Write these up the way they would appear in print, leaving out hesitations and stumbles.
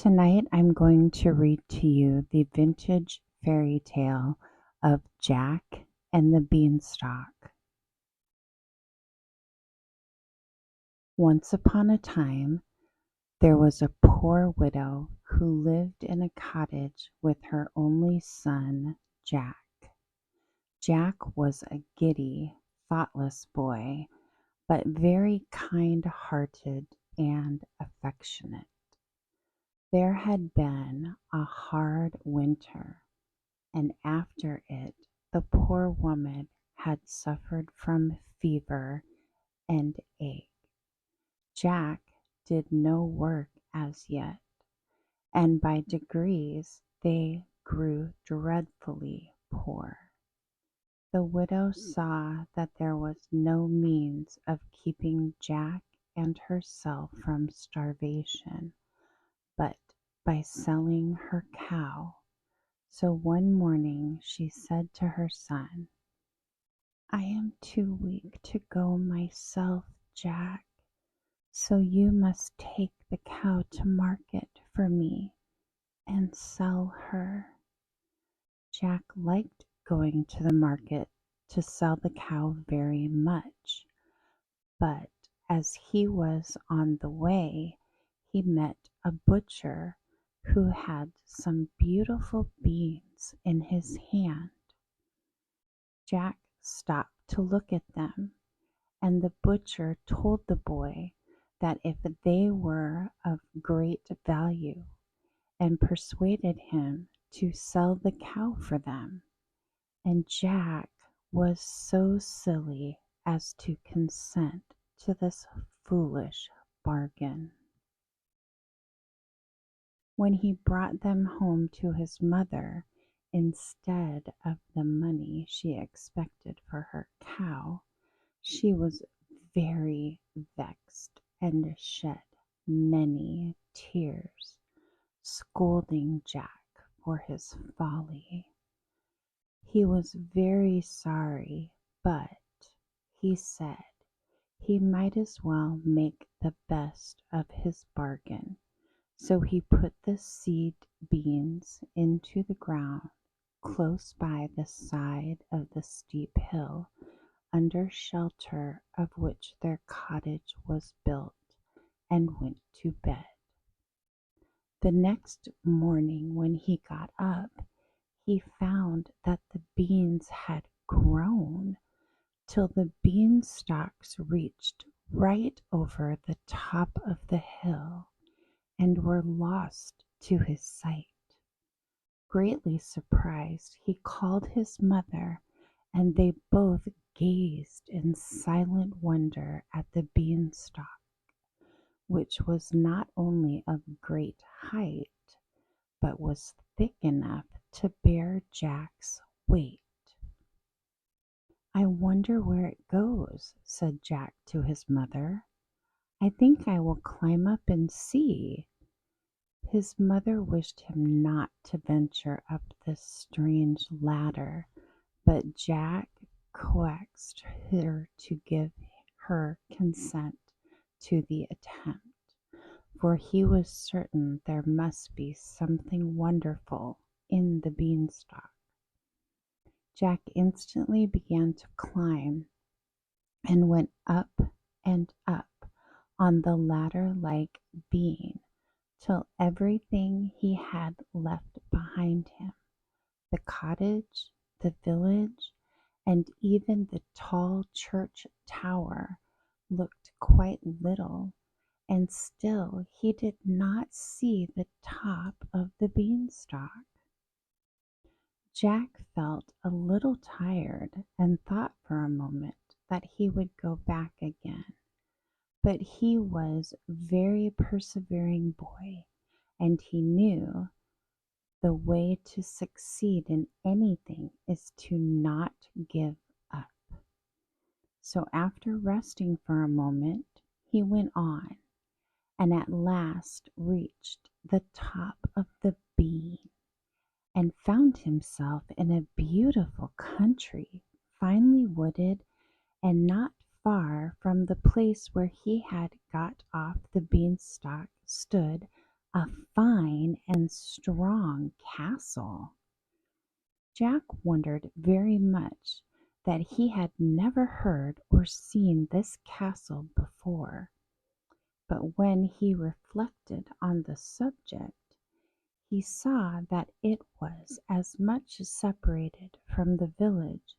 Tonight I'm going to read to you the vintage fairy tale of Jack and the Beanstalk. Once upon a time, there was a poor widow who lived in a cottage with her only son, Jack. Jack was a giddy, thoughtless boy, but very kind-hearted and affectionate. There had been a hard winter, and after it the poor woman had suffered from fever and ache. Jack did no work as yet, and by degrees they grew dreadfully poor. The widow saw that there was no means of keeping Jack and herself from starvation but by selling her cow. So one morning she said to her son, "I am too weak to go myself, Jack, so you must take the cow to market for me and sell her." Jack liked going to the market to sell the cow very much, but as he was on the way, he met a butcher who had some beautiful beans in his hand. Jack stopped to look at them, and the butcher told the boy that if they were of great value, and persuaded him to sell the cow for them, and Jack was so silly as to consent to this foolish bargain. When he brought them home to his mother, instead of the money she expected for her cow, she was very vexed and shed many tears, scolding Jack for his folly. He was very sorry, but he said he might as well make the best of his bargain. So he put the seed beans into the ground close by the side of the steep hill, under shelter of which their cottage was built, and went to bed. The next morning when he got up, he found that the beans had grown till the beanstalks reached right over the top of the hill and were lost to his sight. Greatly surprised, he called his mother, and they both gazed in silent wonder at the beanstalk, which was not only of great height, but was thick enough to bear Jack's weight. "I wonder where it goes," said Jack to his mother. "I think I will climb up and see." His mother wished him not to venture up this strange ladder, but Jack coaxed her to give her consent to the attempt, for he was certain there must be something wonderful in the beanstalk. Jack instantly began to climb, and went up and up on the ladder-like beam, till everything he had left behind him, the cottage, the village, and even the tall church tower, looked quite little, and still he did not see the top of the beanstalk. Jack felt a little tired, and thought for a moment that he would go back again. But he was a very persevering boy, and he knew the way to succeed in anything is to not give up. So after resting for a moment, he went on, and at last reached the top of the beam, and found himself in a beautiful country, finely wooded, and not far from the place where he had got off the beanstalk stood a fine and strong castle. Jack wondered very much that he had never heard or seen this castle before, but when he reflected on the subject, he saw that it was as much separated from the village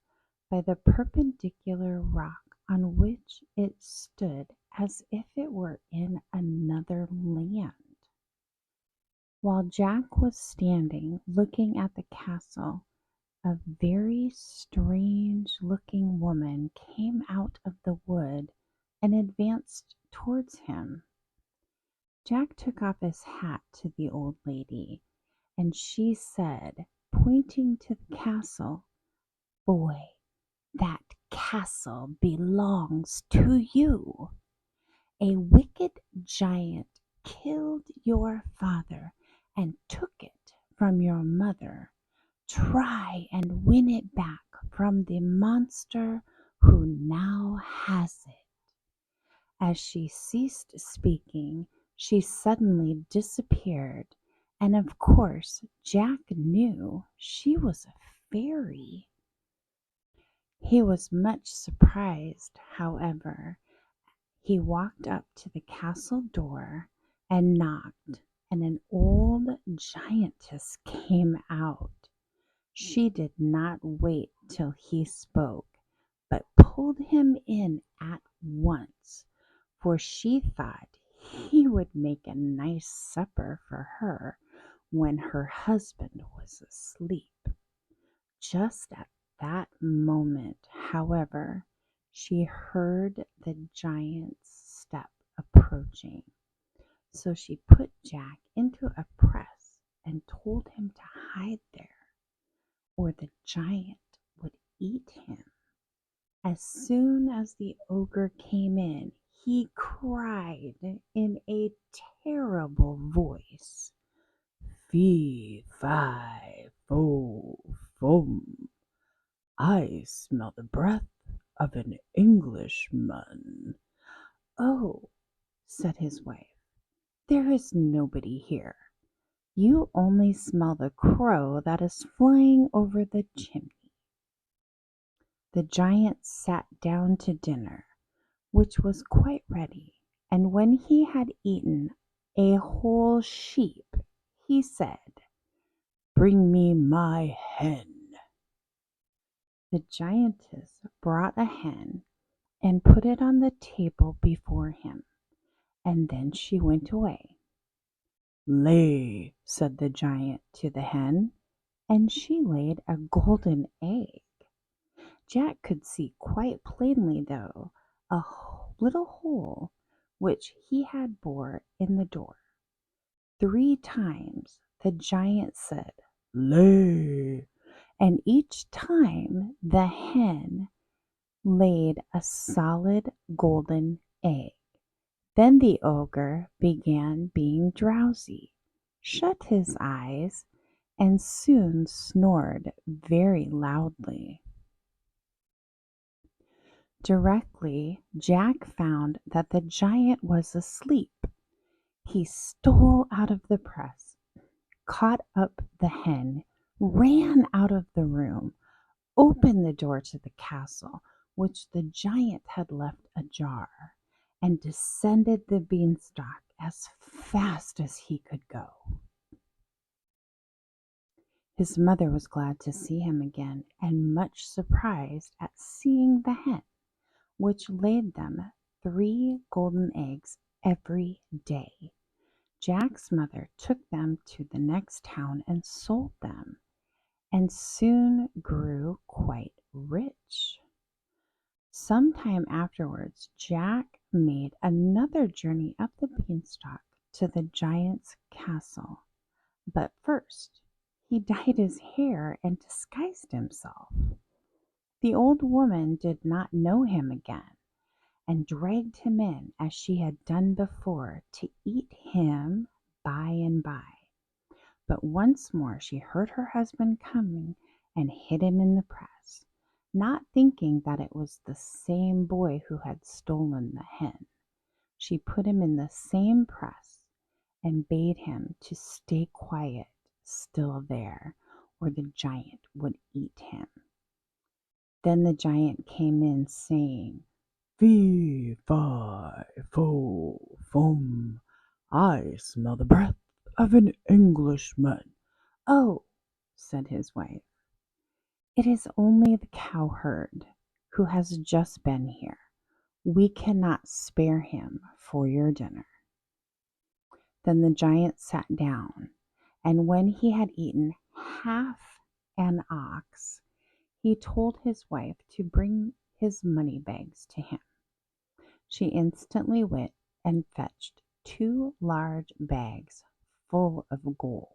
by the perpendicular rock on which it stood as if it were in another land. While Jack was standing looking at the castle, a very strange looking woman came out of the wood and advanced towards him. Jack took off his hat to the old lady, and she said, pointing to the castle, "Boy, that castle belongs to you. A wicked giant killed your father and took it from your mother. Try and win it back from the monster who now has it." As she ceased speaking, she suddenly disappeared, and of course Jack knew she was a fairy. He was much surprised, however. He walked up to the castle door and knocked, and an old giantess came out. She did not wait till he spoke, but pulled him in at once, for she thought he would make a nice supper for her when her husband was asleep. Just at that moment, however, she heard the giant's step approaching. So she put Jack into a press and told him to hide there, or the giant would eat him. As soon as the ogre came in, he cried in a terrible voice, "Fee, fi, fo, fum. I smell the breath of an Englishman." "Oh," said his wife, "there is nobody here. You only smell the crow that is flying over the chimney." The giant sat down to dinner, which was quite ready, and when he had eaten a whole sheep, he said, "Bring me my hen." The giantess brought a hen and put it on the table before him, and then she went away. "Lay," said the giant to the hen, and she laid a golden egg. Jack could see quite plainly, though, a little hole which he had bored in the door. 3 times the giant said, "Lay," and each time the hen laid a solid golden egg. Then the ogre began being drowsy, shut his eyes, and soon snored very loudly. Directly Jack found that the giant was asleep, he stole out of the press, caught up the hen, ran out of the room, opened the door to the castle, which the giant had left ajar, and descended the beanstalk as fast as he could go. His mother was glad to see him again, and much surprised at seeing the hen, which laid them 3 golden eggs every day. Jack's mother took them to the next town and sold them, and soon grew quite rich. Some time afterwards, Jack made another journey up the beanstalk to the giant's castle, but first he dyed his hair and disguised himself. The old woman did not know him again, and dragged him in as she had done before to eat him by and by. But once more she heard her husband coming and hid him in the press, not thinking that it was the same boy who had stolen the hen. She put him in the same press, and bade him to stay quiet still there, or the giant would eat him. Then the giant came in, saying, Fee, fi, fo, fum, I smell the breath of an Englishman. Oh, said his wife, it is only the cowherd who has just been here. We cannot spare him for your dinner. Then the giant sat down, and when he had eaten half an ox, he told his wife to bring his money bags to him. She instantly went and fetched 2 large bags full of gold,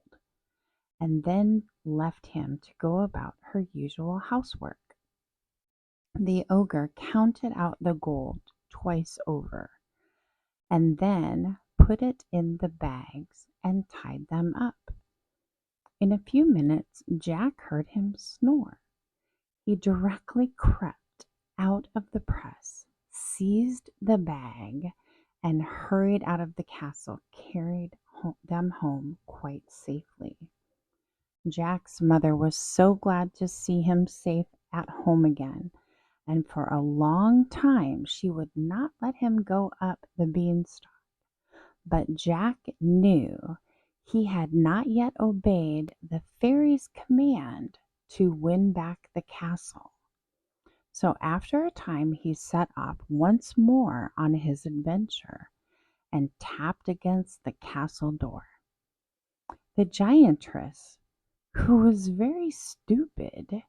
and then left him to go about her usual housework. The ogre counted out the gold twice over, and then put it in the bags and tied them up. In a few minutes Jack heard him snore. He directly crept out of the press, seized the bag, and hurried out of the castle, carried them home quite safely. Jack's mother was so glad to see him safe at home again, and for a long time she would not let him go up the beanstalk. But Jack knew he had not yet obeyed the fairy's command to win back the castle. So after a time he set off once more on his adventure and tapped against the castle door. The giantess, who was very stupid,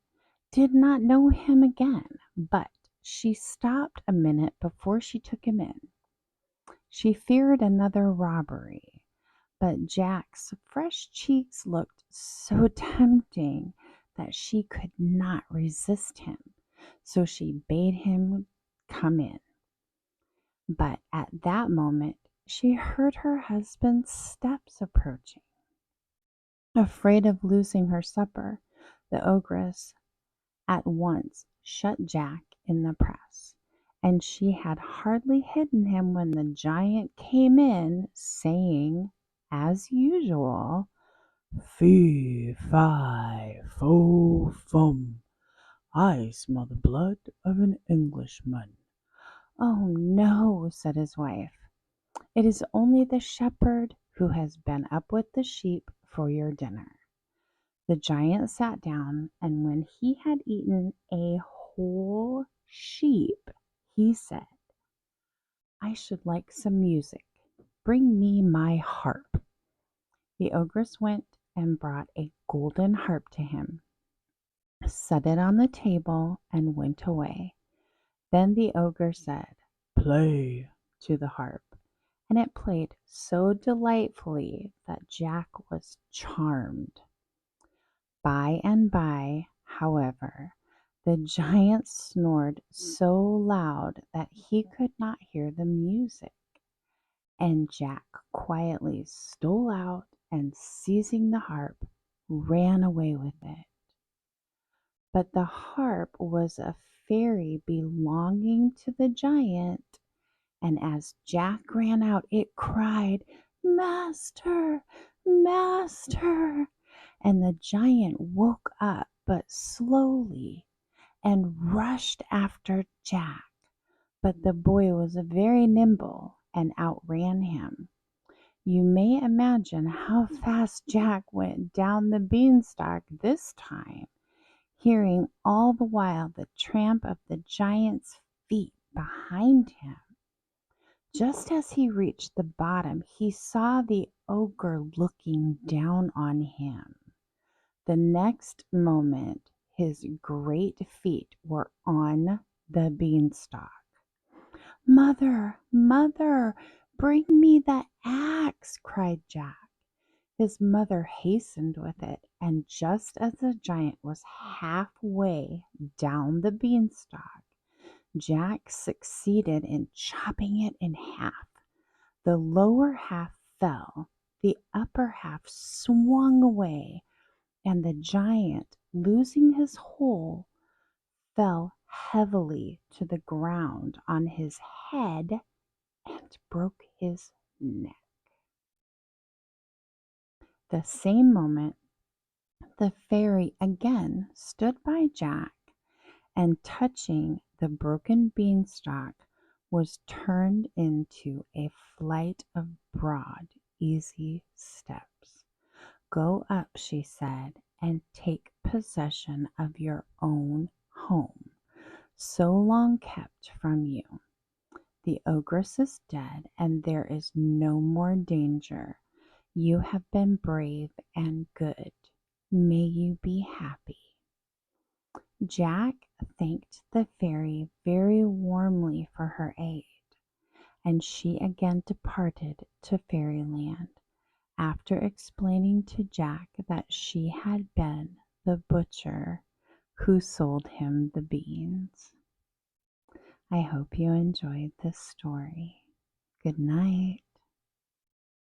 did not know him again, but she stopped a minute before she took him in. She feared another robbery, but Jack's fresh cheeks looked so tempting that she could not resist him, so she bade him come in. But at that moment she heard her husband's steps approaching. Afraid of losing her supper, the ogress at once shut Jack in the press, and she had hardly hidden him when the giant came in, saying, as usual, Fee, fi, fo, fum, I smell the blood of an Englishman. Oh no, said his wife, it is only the shepherd who has been up with the sheep for your dinner. The giant sat down, and when he had eaten a whole sheep, he said, I should like some music. Bring me my harp. The ogress went and brought a golden harp to him, set it on the table, and went away. Then the ogre said, Play to the harp, and it played so delightfully that Jack was charmed. By and by, however, the giant snored so loud that he could not hear the music, and Jack quietly stole out and, seizing the harp, ran away with it. But the harp was a fairy belonging to the giant, and as Jack ran out it cried, Master, master! And the giant woke up but slowly and rushed after Jack. But the boy was very nimble and outran him. You may imagine how fast Jack went down the beanstalk this time, hearing all the while the tramp of the giant's feet behind him. Just as he reached the bottom, he saw the ogre looking down on him. The next moment his great feet were on the beanstalk. Mother, mother, bring me the axe, cried Jack. His mother hastened with it, and just as the giant was halfway down the beanstalk, Jack succeeded in chopping it in half. The lower half fell, the upper half swung away, and the giant, losing his hold, fell heavily to the ground on his head and broke his neck. The same moment, the fairy again stood by Jack, and touching the broken beanstalk was turned into a flight of broad, easy steps. "Go up," she said, "and take possession of your own home, so long kept from you. The ogress is dead, and there is no more danger. You have been brave and good. May you be happy." Jack thanked the fairy very warmly for her aid, and she again departed to Fairyland, after explaining to Jack that she had been the butcher who sold him the beans. I hope you enjoyed this story. Good night.